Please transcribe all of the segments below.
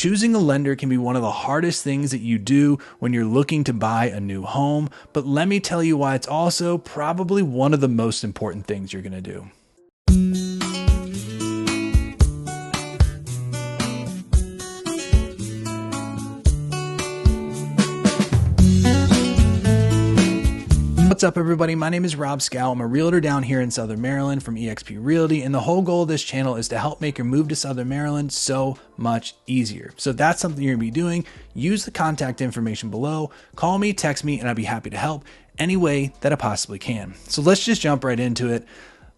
Choosing a lender can be one of the hardest things that you do when you're looking to buy a new home, but let me tell you why it's also probably one of the most important things you're going to do. What's up, everybody? My name is Rob Schou. I'm a realtor down here in Southern Maryland from EXP Realty, and the whole goal of this channel is to help make your move to Southern Maryland so much easier. So if that's something you're gonna be doing, use the contact information below, call me, text me, and I'd be happy to help any way that I possibly can. So let's just jump right into it.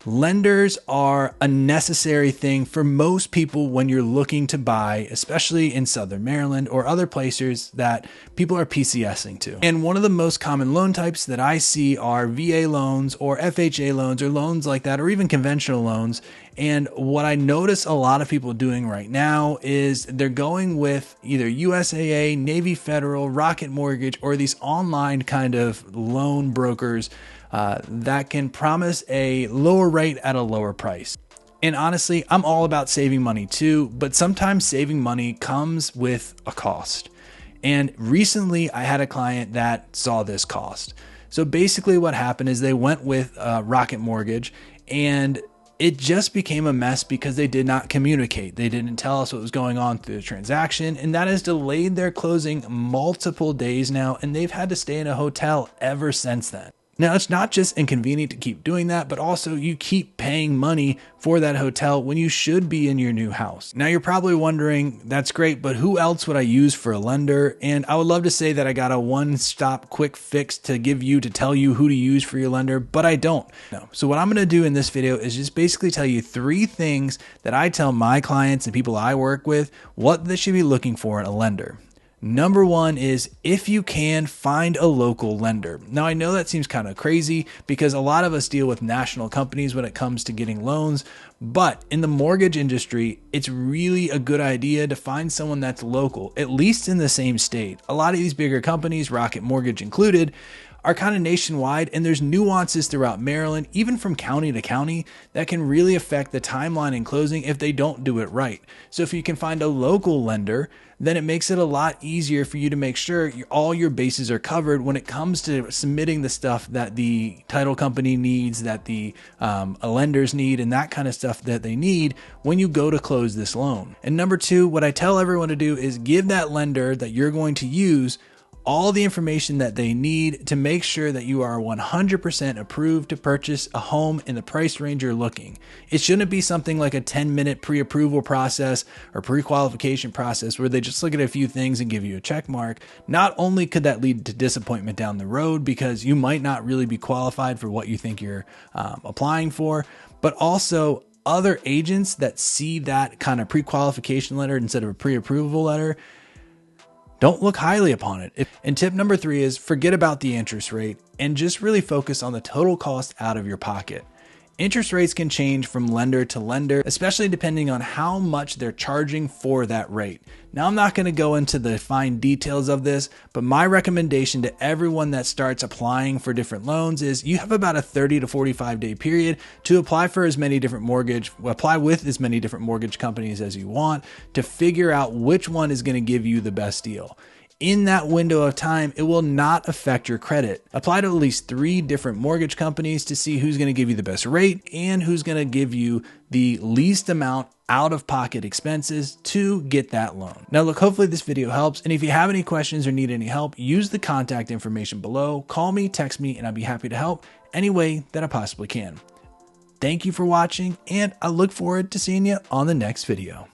Lenders are a necessary thing for most people when you're looking to buy, especially in Southern Maryland or other places that people are PCSing to. And one of the most common loan types that I see are VA loans or FHA loans or loans like that, or even conventional loans. And what I notice a lot of people doing right now is they're going with either USAA, Navy Federal, Rocket Mortgage, or these online kind of loan brokers that can promise a lower rate at a lower price. And honestly, I'm all about saving money too, but sometimes saving money comes with a cost. And recently I had a client that saw this cost. So basically what happened is they went with Rocket Mortgage, and it just became a mess because they did not communicate. They didn't tell us what was going on through the transaction, and that has delayed their closing multiple days now, and they've had to stay in a hotel ever since then. Now, it's not just inconvenient to keep doing that, but also you keep paying money for that hotel when you should be in your new house. Now, you're probably wondering, that's great, but who else would I use for a lender? And I would love to say that I got a one-stop quick fix to give you to tell you who to use for your lender, but I don't. No. So what I'm going to do in this video is just basically tell you 3 things that I tell my clients and people I work with what they should be looking for in a lender. Number 1 is, if you can, find a local lender. Now, I know that seems kind of crazy because a lot of us deal with national companies when it comes to getting loans, but in the mortgage industry, it's really a good idea to find someone that's local, at least in the same state. A lot of these bigger companies, Rocket Mortgage included, are kind of nationwide, and there's nuances throughout Maryland, even from county to county, that can really affect the timeline in closing if they don't do it right. So if you can find a local lender, then it makes it a lot easier for you to make sure all your bases are covered when it comes to submitting the stuff that the title company needs, that the lenders need, and that kind of stuff that they need when you go to close this loan. And number 2, what I tell everyone to do is give that lender that you're going to use all the information that they need to make sure that you are 100% approved to purchase a home in the price range you're looking. It shouldn't be something like a 10-minute pre-approval process or pre-qualification process where they just look at a few things and give you a check mark. Not only could that lead to disappointment down the road because you might not really be qualified for what you think you're applying for, but also other agents that see that kind of pre-qualification letter instead of a pre-approval letter don't look highly upon it. And tip number 3 is, forget about the interest rate and just really focus on the total cost out of your pocket. Interest rates can change from lender to lender, especially depending on how much they're charging for that rate. Now, I'm not going to go into the fine details of this, but my recommendation to everyone that starts applying for different loans is you have about a 30 to 45 day period to apply for as many different apply with as many different mortgage companies as you want to figure out which one is going to give you the best deal. In that window of time, it will not affect your credit. Apply to at least 3 different mortgage companies to see who's going to give you the best rate and who's going to give you the least amount out-of-pocket expenses to get that loan. Now look, hopefully this video helps, and if you have any questions or need any help, use the contact information below. Call me, text me, and I'll be happy to help any way that I possibly can. Thank you for watching, and I look forward to seeing you on the next video.